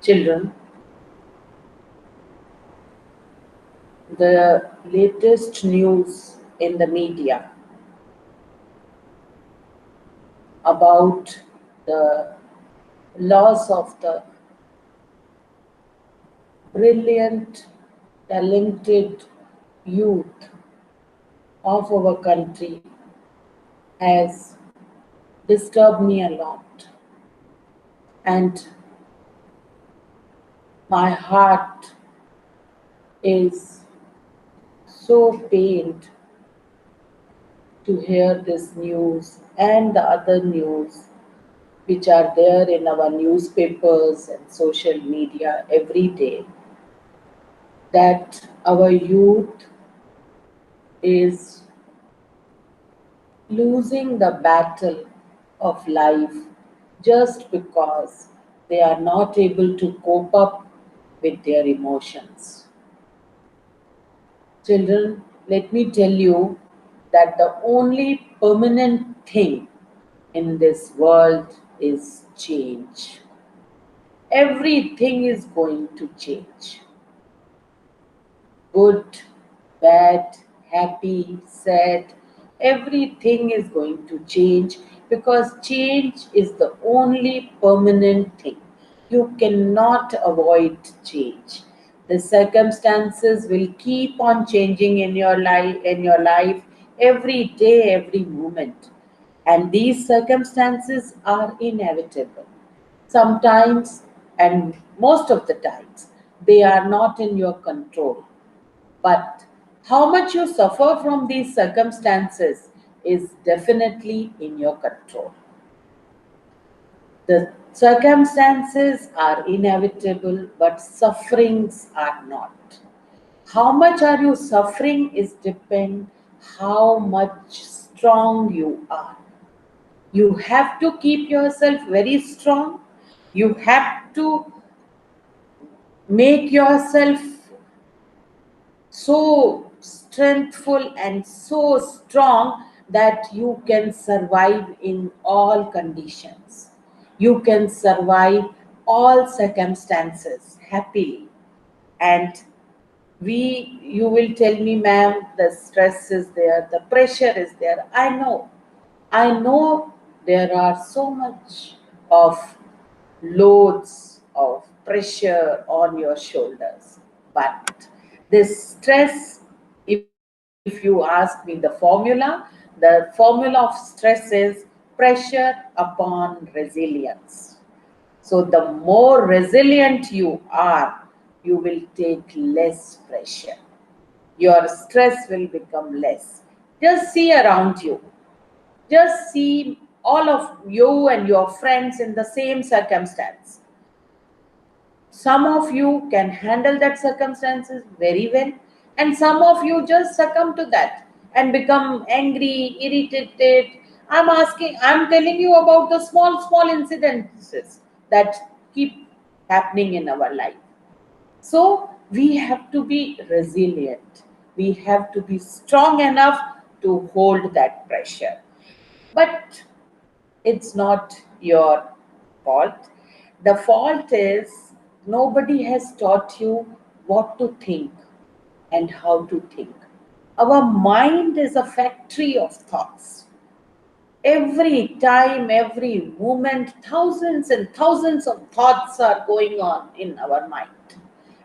Children, the latest news in the media about the loss of the brilliant, talented youth of our country has disturbed me a lot. And my heart is so pained to hear this news and the other news which are there in our newspapers and social media every day, that our youth is losing the battle of life just because they are not able to cope up with their emotions. Children, let me tell you that the only permanent thing in this world is change. Everything is going to change. Good, bad, happy, sad, everything is going to change because change is the only permanent thing. You cannot avoid change. The circumstances will keep on changing in your life every day, every moment. And these circumstances are inevitable. Sometimes, and most of the times, they are not in your control. But how much you suffer from these circumstances is definitely in your control. The circumstances are inevitable, but sufferings are not. How much are you suffering is depend how much strong you are. You have to keep yourself very strong. You have to make yourself so strengthful and so strong that you can survive in all conditions. You can survive all circumstances happily. And you will tell me, ma'am, the stress is there, the pressure is there. I know there are so much of loads of pressure on your shoulders. But this stress, if you ask me the formula of stress is pressure upon resilience. So the more resilient you are, you will take less pressure. Your stress will become less. Just see around you. Just see all of you and your friends in the same circumstance. Some of you can handle that circumstances very well, and some of you just succumb to that and become angry, irritated. I'm telling you about the small incidences that keep happening in our life. So we have to be resilient. We have to be strong enough to hold that pressure. But it's not your fault. The fault is nobody has taught you what to think and how to think. Our mind is a factory of thoughts. Every time, every moment, thousands and thousands of thoughts are going on in our mind.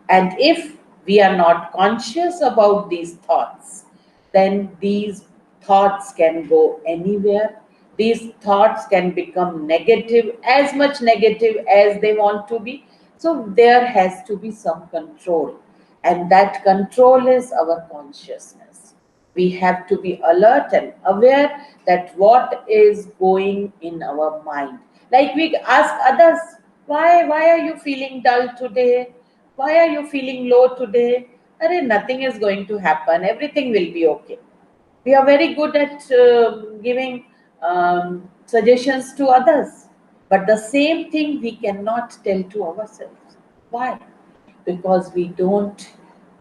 And if we are not conscious about these thoughts, then these thoughts can go anywhere. These thoughts can become negative, as much negative as they want to be. So there has to be some control. And that control is our consciousness. We have to be alert and aware that what is going in our mind. Like we ask others, why are you feeling dull today? Why are you feeling low today? Arey, nothing is going to happen. Everything will be okay. We are very good at giving suggestions to others. But the same thing we cannot tell to ourselves. Why? Because we don't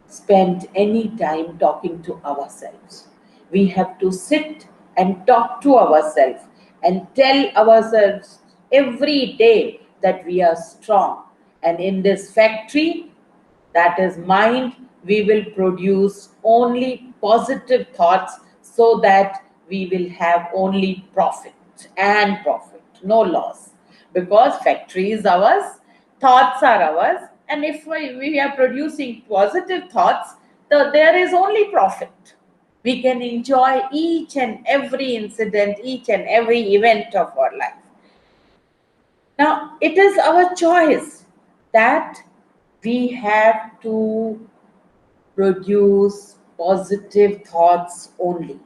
spend any time talking to ourselves. We have to sit and talk to ourselves and tell ourselves every day that we are strong. And in this factory, that is mind, we will produce only positive thoughts so that we will have only profit and profit, no loss. Because factory is ours, thoughts are ours, and if we are producing positive thoughts, there is only profit. We can enjoy each and every incident, each and every event of our life. Now, it is our choice that we have to produce positive thoughts only.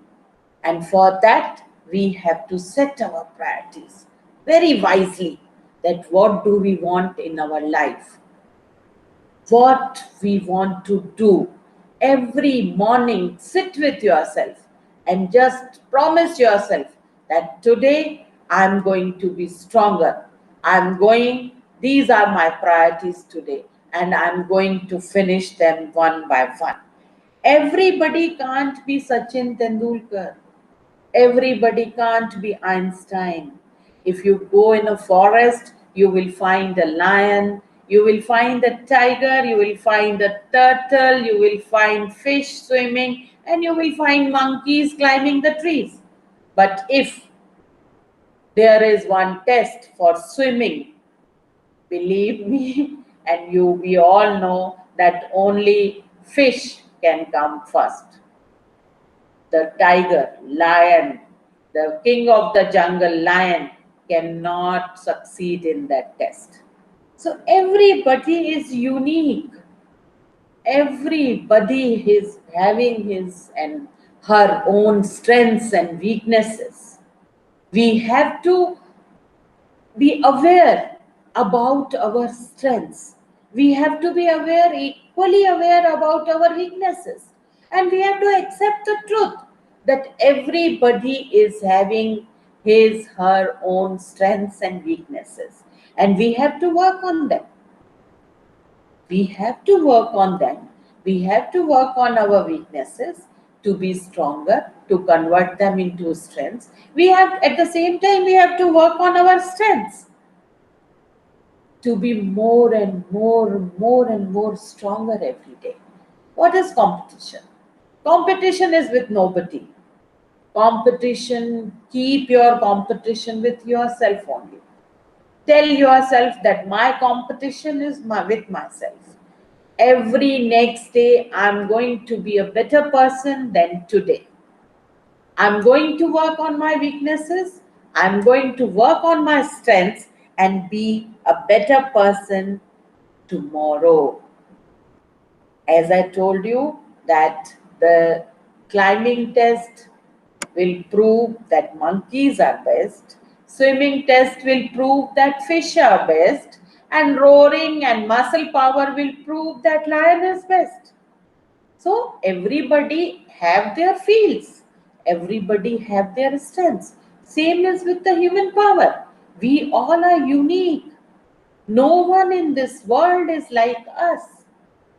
And for that, we have to set our priorities very wisely, that what do we want in our life, what we want to do. Every morning, sit with yourself and just promise yourself that today I'm going to be stronger. These are my priorities today, and I'm going to finish them one by one. Everybody can't be Sachin Tendulkar. Everybody can't be Einstein. If you go in a forest, you will find a lion, you will find a tiger, you will find a turtle, you will find fish swimming, and you will find monkeys climbing the trees. But if there is one test for swimming, believe me, and we all know that only fish can come first. The tiger, lion, the king of the jungle, lion, cannot succeed in that test. So everybody is unique. Everybody is having his and her own strengths and weaknesses. We have to be aware about our strengths. We have to be equally aware about our weaknesses. And we have to accept the truth that everybody is having his, her own strengths and weaknesses. And we have to work on them. We have to work on them. We have to work on our weaknesses to be stronger, to convert them into strengths. At the same time, we have to work on our strengths to be more and more stronger every day. What is competition? Competition is with nobody. Competition, keep your competition with yourself only. Tell yourself that my competition is with myself. Every next day, I'm going to be a better person than today. I'm going to work on my weaknesses. I'm going to work on my strengths and be a better person tomorrow. As I told you, that the climbing test will prove that monkeys are best, swimming test will prove that fish are best, and roaring and muscle power will prove that lion is best. So everybody have their fields, everybody have their strengths. Same as with the human power. We all are unique. No one in this world is like us.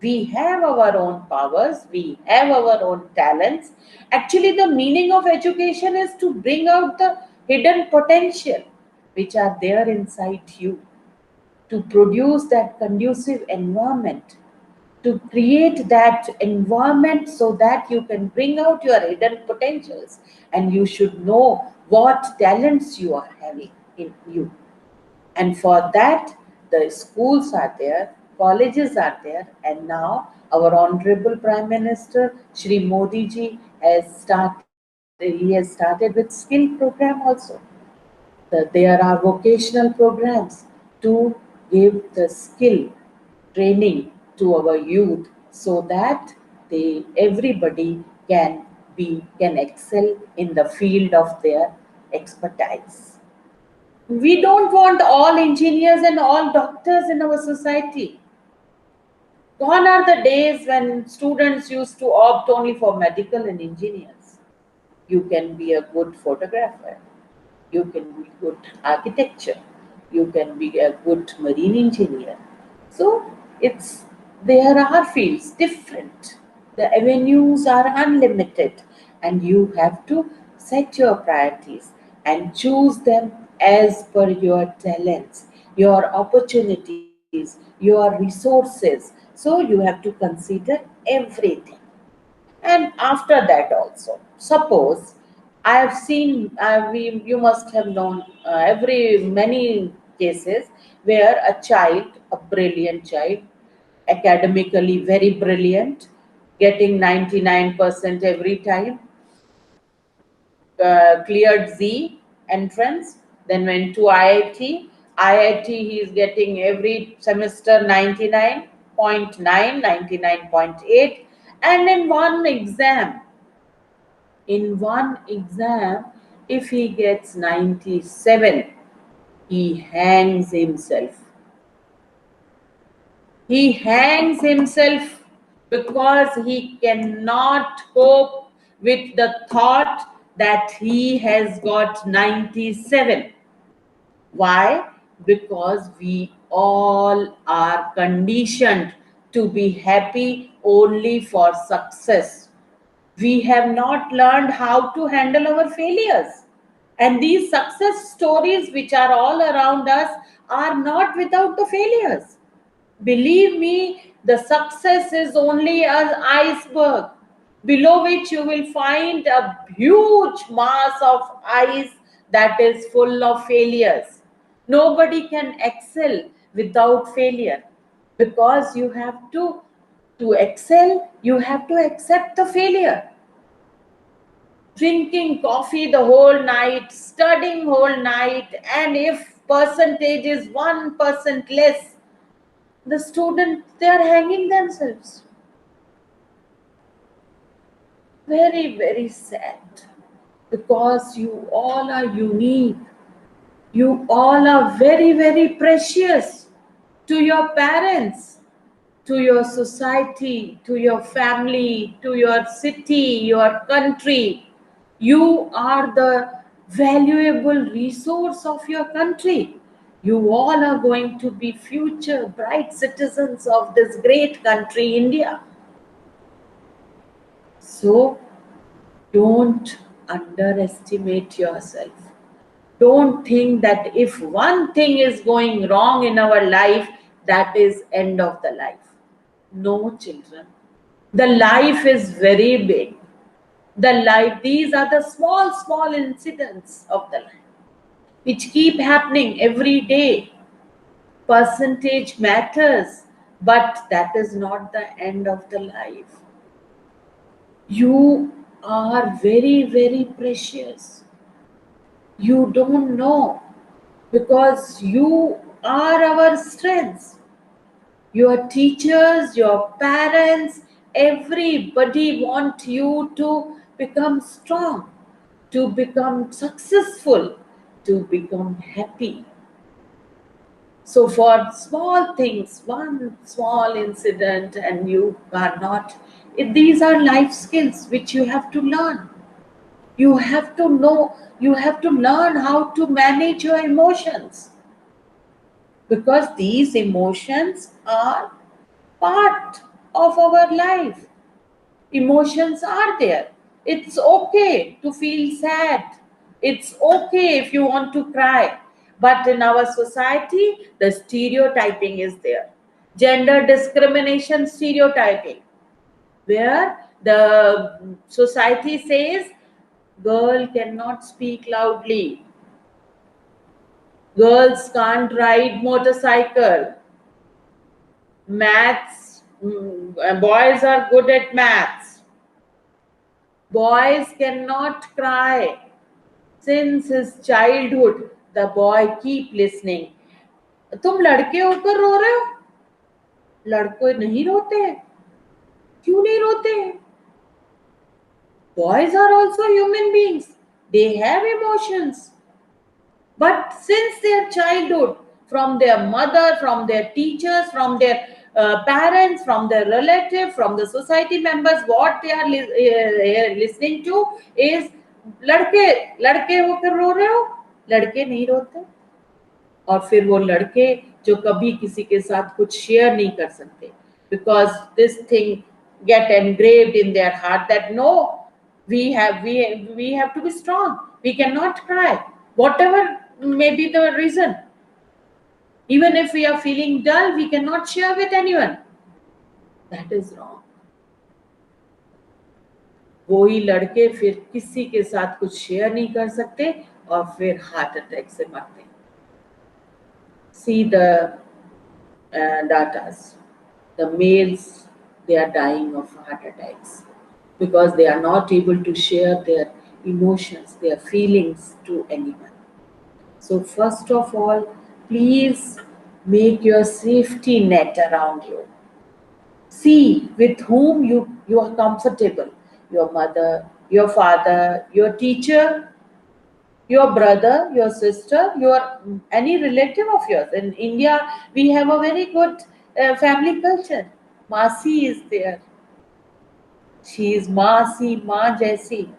We have our own powers, we have our own talents. Actually, the meaning of education is to bring out the hidden potential which are there inside you, to produce that conducive environment, to create that environment so that you can bring out your hidden potentials, and you should know what talents you are having in you. And for that, the schools are there, colleges are there, and now our Honorable Prime Minister Shri Modi ji he has started with skill program also. There are vocational programs to give the skill training to our youth so that everybody can excel in the field of their expertise. We don't want all engineers and all doctors in our society. Gone are the days when students used to opt only for medical and engineers. You can be a good photographer, you can be good architecture, you can be a good marine engineer. So it's there are fields different. The avenues are unlimited, and you have to set your priorities and choose them as per your talents, your opportunities, your resources. So you have to consider everything. And after that also, suppose I have seen, you must have known every many cases where a child, a brilliant child, academically very brilliant, getting 99% every time, cleared Z entrance, then went to IIT. IIT, he is getting every semester 99.9, 99.8, and in one exam, if he gets 97, he hangs himself. He hangs himself because he cannot cope with the thought that he has got 97. Why? Because we all are conditioned to be happy only for success. We have not learned how to handle our failures. And these success stories, which are all around us, are not without the failures. Believe me, the success is only an iceberg, below which you will find a huge mass of ice that is full of failures. Nobody can excel without failure, because to excel, you have to accept the failure. Drinking coffee the whole night, studying whole night, and if percentage is 1% less, the student, they are hanging themselves. Very, very sad, because you all are unique. You all are very, very precious to your parents, to your society, to your family, to your city, your country. You are the valuable resource of your country. You all are going to be future bright citizens of this great country, India. So don't underestimate yourself. Don't think that if one thing is going wrong in our life, that is end of the life. No, children. The life is very big. These are the small incidents of the life, which keep happening every day. Percentage matters, but that is not the end of the life. You are very, very precious. You don't know, because you are our strengths. Your teachers, your parents, everybody want you to become strong, to become successful, to become happy. So for small things, one small incident, and you are not, these are life skills which you have to learn. You have to know, you have to learn how to manage your emotions, because these emotions are part of our life. Emotions are there. It's okay to feel sad. It's okay if you want to cry. But in our society, the stereotyping is there. Gender discrimination stereotyping, where the society says girl cannot speak loudly, girls can't ride motorcycle, maths, boys are good at maths, boys cannot cry. Since his childhood, the boy keep listening. तुम लड़के होकर रो रहे हो, लड़के नहीं रोते हैं, क्यों नहीं रोते हैं? Boys are also human beings, they have emotions. But since their childhood, from their mother, from their teachers, from their parents, from their relative, from the society members, what they are listening to is लड़के लड़के होकर रो रहे हो, लड़के नहीं रोते. और फिर वो लड़के जो कभी किसी के साथ कुछ शेयर नहीं कर सकते, because this thing get engraved in their heart that no, we have to be strong, we cannot cry, whatever may be the reason. Even if we are feeling dull, we cannot share with anyone. That is wrong. वही लड़के फिर किसी के साथ कुछ share नहीं कर सकते और फिर हार्ट अटैक से मरते. See the datas. The males, they are dying of heart attacks because they are not able to share their emotions, their feelings to anyone. So first of all, please make your safety net around you. See with whom you are comfortable. Your mother, your father, your teacher, your brother, your sister, your any relative of yours. In India, we have a very good family culture. Masi is there. She is Masi, Ma Jaisi.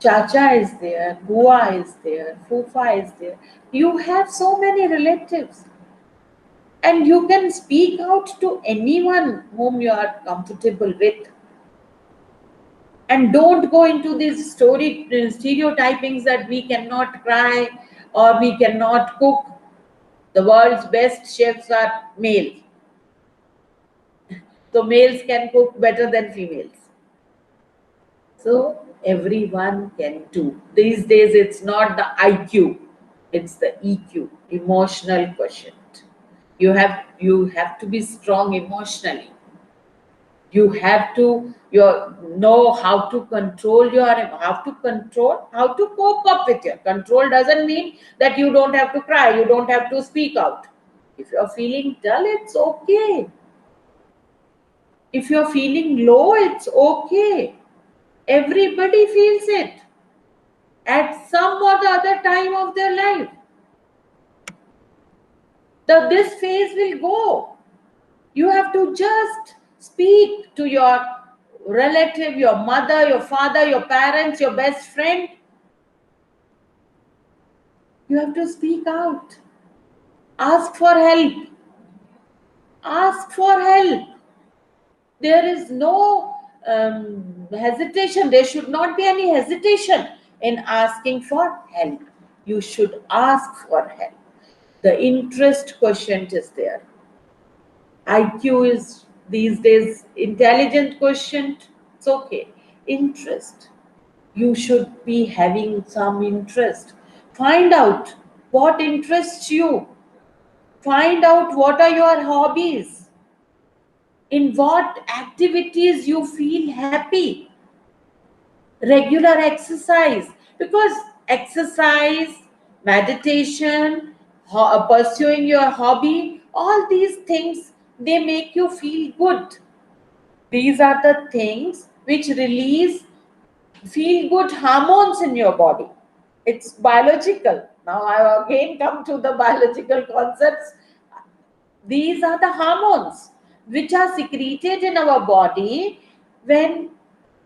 Chacha is there. Bua is there. Fufa is there. You have so many relatives. And you can speak out to anyone whom you are comfortable with. And don't go into these stereotypings that we cannot cry or we cannot cook. The world's best chefs are male. So males can cook better than females. So everyone can do. These days it's not the IQ, it's the EQ, emotional quotient. You have to be strong emotionally. You have to know how to control how to cope up with your control. Doesn't mean that you don't have to cry, you don't have to speak out. If you're feeling dull, it's okay. If you're feeling low, it's okay. Everybody feels it at some or the other time of their life. This phase will go. You have to just speak to your relative, your mother, your father, your parents, your best friend. You have to speak out. Ask for help. Ask for help. There is no hesitation. There should not be any hesitation in asking for help. You should ask for help. The interest quotient is there. IQ is these days intelligent quotient. It's okay. Interest. You should be having some interest. Find out what interests you. Find out what are your hobbies. In what activities you feel happy. Regular exercise. Because exercise, meditation, pursuing your hobby, all these things, they make you feel good. These are the things which release feel good hormones in your body. It's biological. Now I again come to the biological concepts. These are the hormones which are secreted in our body when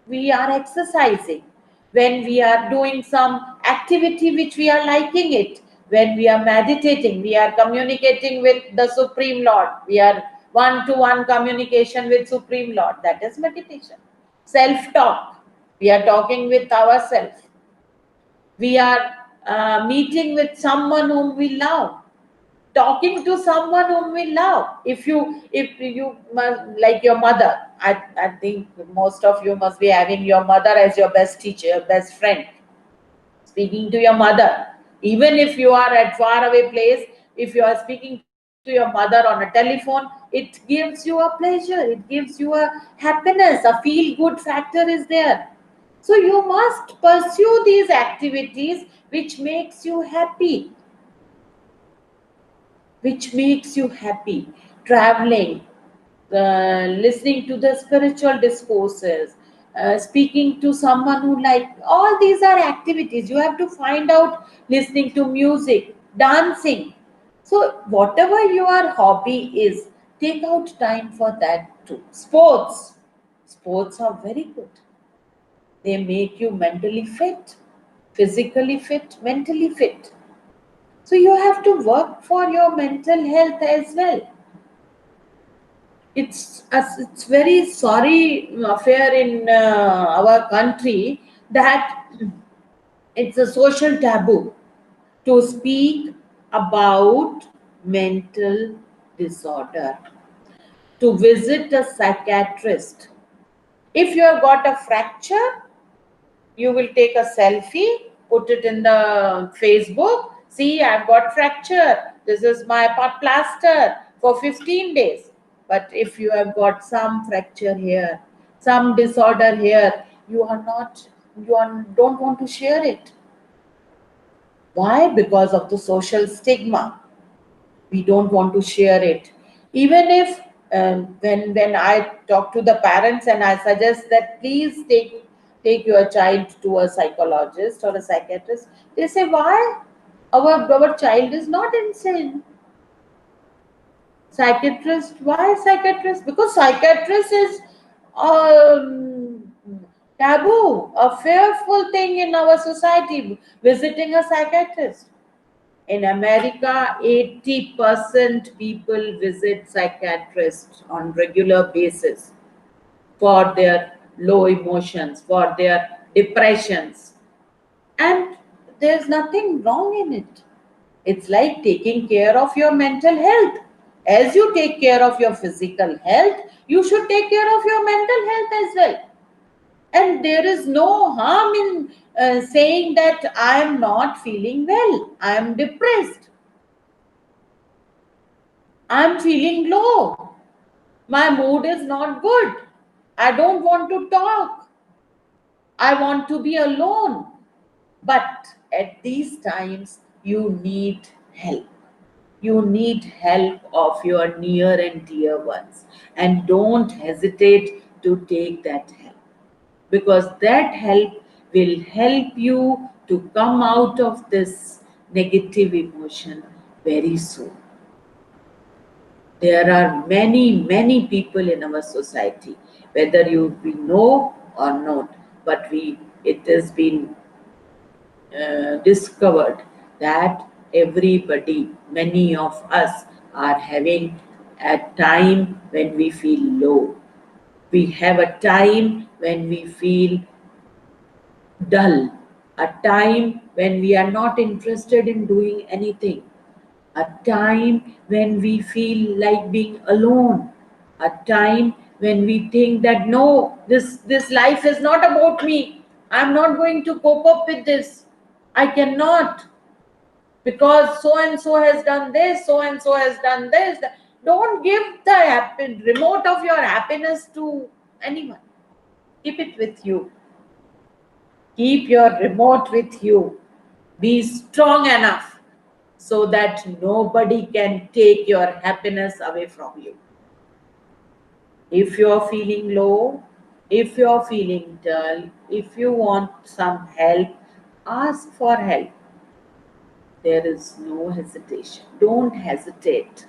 we are exercising, when we are doing some activity which we are liking it, when we are meditating, we are communicating with the Supreme Lord, we are one-to-one communication with Supreme Lord. That is meditation. Self-talk. We are talking with ourselves. We are meeting with someone whom we love, talking to someone whom we love. If you must, like your mother, I think most of you must be having your mother as your best teacher, best friend. Speaking to your mother, even if you are at far away place, if you are speaking to your mother on a telephone, it gives you a pleasure, it gives you a happiness, a feel good factor is there. So you must pursue these activities which makes you happy, traveling, listening to the spiritual discourses, speaking to someone who like, all these are activities you have to find out. Listening to music, dancing. So whatever your hobby is, take out time for that too. Sports are very good. They make you mentally fit, physically fit, mentally fit. So you have to work for your mental health as well. It's very sorry affair in our country that it's a social taboo to speak about mental disorder to visit a psychiatrist. If you have got a fracture, you will take a selfie, put it in the Facebook. See, I've got fracture. This is my plaster for 15 days. But if you have got some fracture here, some disorder here, you are not, don't want to share it. Why? Because of the social stigma. We don't want to share it. Even if when I talk to the parents and I suggest that please take your child to a psychologist or a psychiatrist, they say, why? Our child is not insane. Psychiatrist, why psychiatrist? Because psychiatrist is um, taboo, a fearful thing in our society, visiting a psychiatrist. In America, 80% people visit psychiatrists on regular basis for their low emotions, for their depressions. And there's nothing wrong in it. It's like taking care of your mental health. As you take care of your physical health, you should take care of your mental health as well. And there is no harm in saying that I am not feeling well, I am depressed, I'm feeling low. My mood is not good. I don't want to talk. I want to be alone. But at these times, you need help. You need help of your near and dear ones. And don't hesitate to take that help. Because that help will help you to come out of this negative emotion very soon. There are many people in our society, whether we know or not, but it has been discovered that everybody, many of us, are having a time when we feel low. We have a time when we feel dull, a time when we are not interested in doing anything, a time when we feel like being alone, a time when we think that no, this life is not about me. I'm not going to cope up with this. I cannot, because so and so has done this, so and so has done this. Don't give the remote of your happiness to anyone. Keep it with you. Keep your remote with you. Be strong enough so that nobody can take your happiness away from you. If you're feeling low, if you're feeling dull, if you want some help, ask for help. There is no hesitation. Don't hesitate.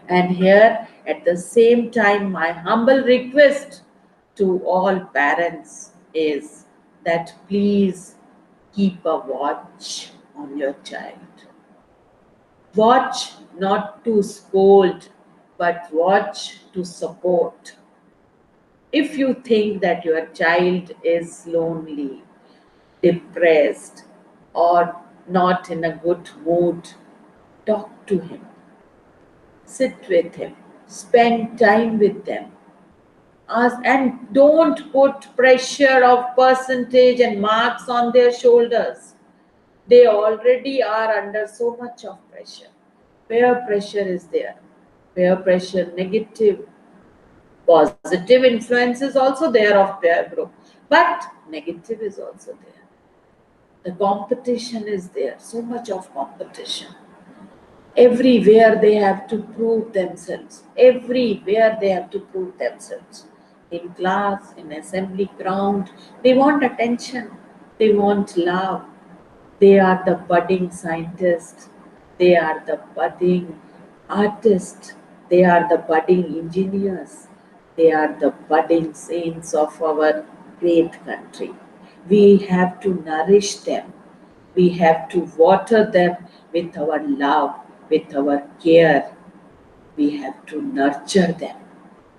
And here, at the same time, my humble request to all parents is that please keep a watch on your child. Watch not to scold, but watch to support. If you think that your child is lonely, depressed, or not in a good mood, talk to him, sit with him, spend time with them. And don't put pressure of percentage and marks on their shoulders. They already are under so much of pressure. Peer pressure is there. Peer pressure, negative, positive influence is also there of peer group, but negative is also there. The competition is there, so much of competition. Everywhere they have to prove themselves. Everywhere they have to prove themselves. In class, in assembly ground, they want attention. They want love. They are the budding scientists. They are the budding artists. They are the budding engineers. They are the budding saints of our great country. We have to nourish them. We have to water them with our love, with our care. We have to nurture them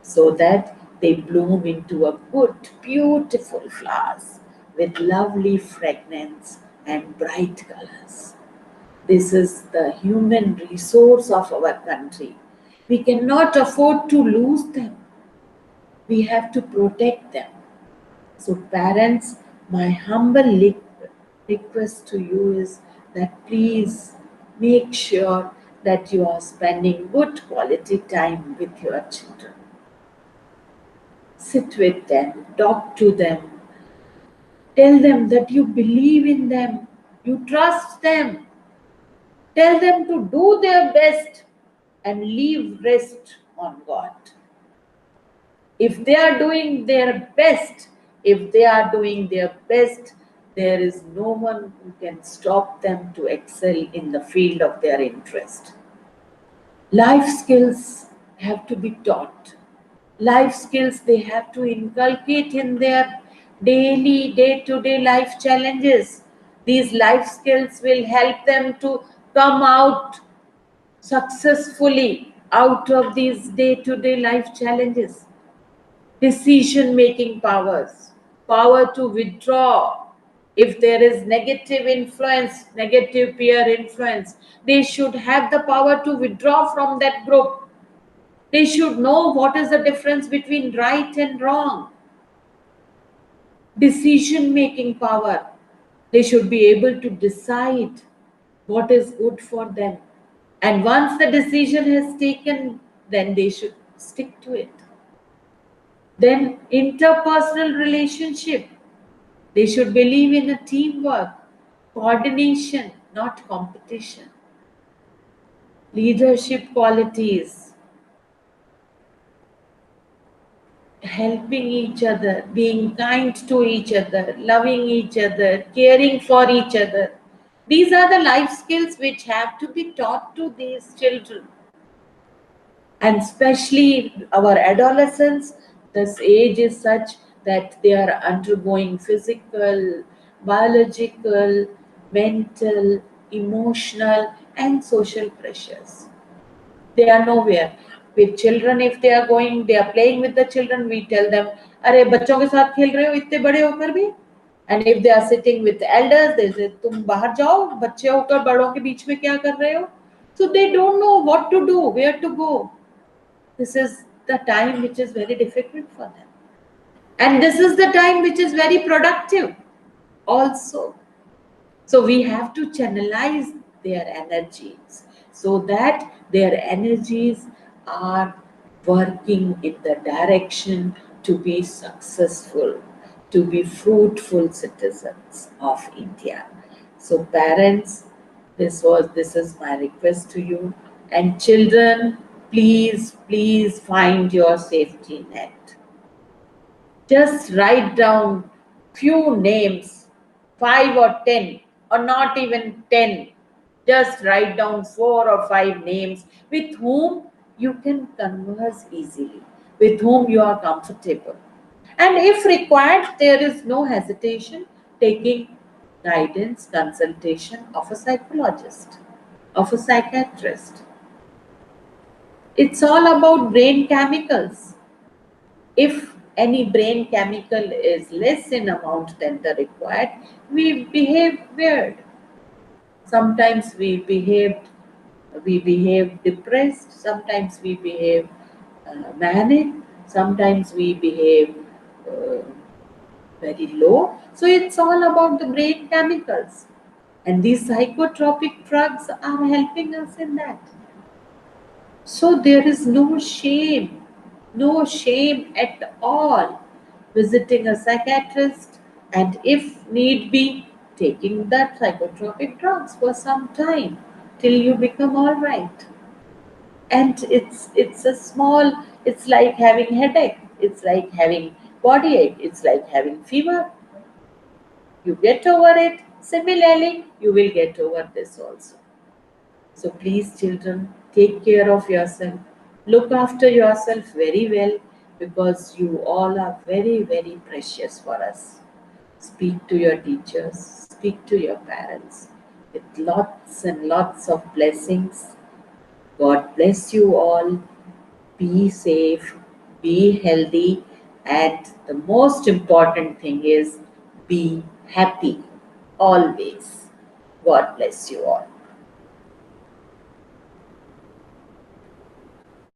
so that they bloom into a good, beautiful flowers with lovely fragrance and bright colors. This is the human resource of our country. We cannot afford to lose them. We have to protect them. So, parents, my humble request to you is that please make sure that you are spending good quality time with your children. Sit with them, talk to them, tell them that you believe in them, you trust them, tell them to do their best and leave rest on God. If they are doing their best, if they are doing their best, there is no one who can stop them to excel in the field of their interest. Life skills have to be taught. Life skills they have to inculcate in their daily, day-to-day life challenges. These life skills will help them to come out successfully out of these day-to-day life challenges. Decision making powers, power to withdraw. If there is negative influence, negative peer influence, they should have the power to withdraw from that group. They should know what is the difference between right and wrong. Decision making power. They should be able to decide what is good for them. And once the decision is taken, then they should stick to it. Then interpersonal relationship. They should believe in a teamwork, coordination, not competition. Leadership qualities, helping each other, being kind to each other, loving each other, caring for each other. These are the life skills which have to be taught to these children. And especially our adolescents, this age is such that they are undergoing physical, biological, mental, emotional, and social pressures. They are nowhere. With children, if they are going, they are playing with the children, we tell them, अरे बच्चों के साथ खेल रहे हो इतने बड़े होकर भी. And if they are sitting with elders, they say, तुम बाहर जाओ, बच्चे होकर बड़ों के बीच में क्या कर रहे हो? So they don't know what to do, where to go. This is the time which is very difficult for them. And this is the time which is very productive also. So we have to channelize their energies so that their energies are working in the direction to be successful, to be fruitful citizens of India. So parents, this is my request to you. And children, please find your safety net. Just write down few names, 5 or 10, or not even 10. Just write down 4 or 5 names with whom you can converse easily, with whom you are comfortable. And if required, there is no hesitation taking guidance, consultation of a psychologist, of a psychiatrist. It's all about brain chemicals. If any brain chemical is less in amount than the required, we behave weird. Sometimes we behave depressed, sometimes we behave manic, sometimes we behave uh, very low. So it's all about the brain chemicals. And these psychotropic drugs are helping us in that. So there is no shame at all visiting a psychiatrist and if need be taking that psychotropic drugs for some time till you become all right. And it's like having headache, it's like having body ache, it's like having fever. You get over it. Similarly, you will get over this also. So please, children, take care of yourself. Look after yourself very well because you all are very precious for us. Speak to your teachers, speak to your parents with lots and lots of blessings. God bless you all. Be safe, be healthy, and the most important thing is be happy always. God bless you all.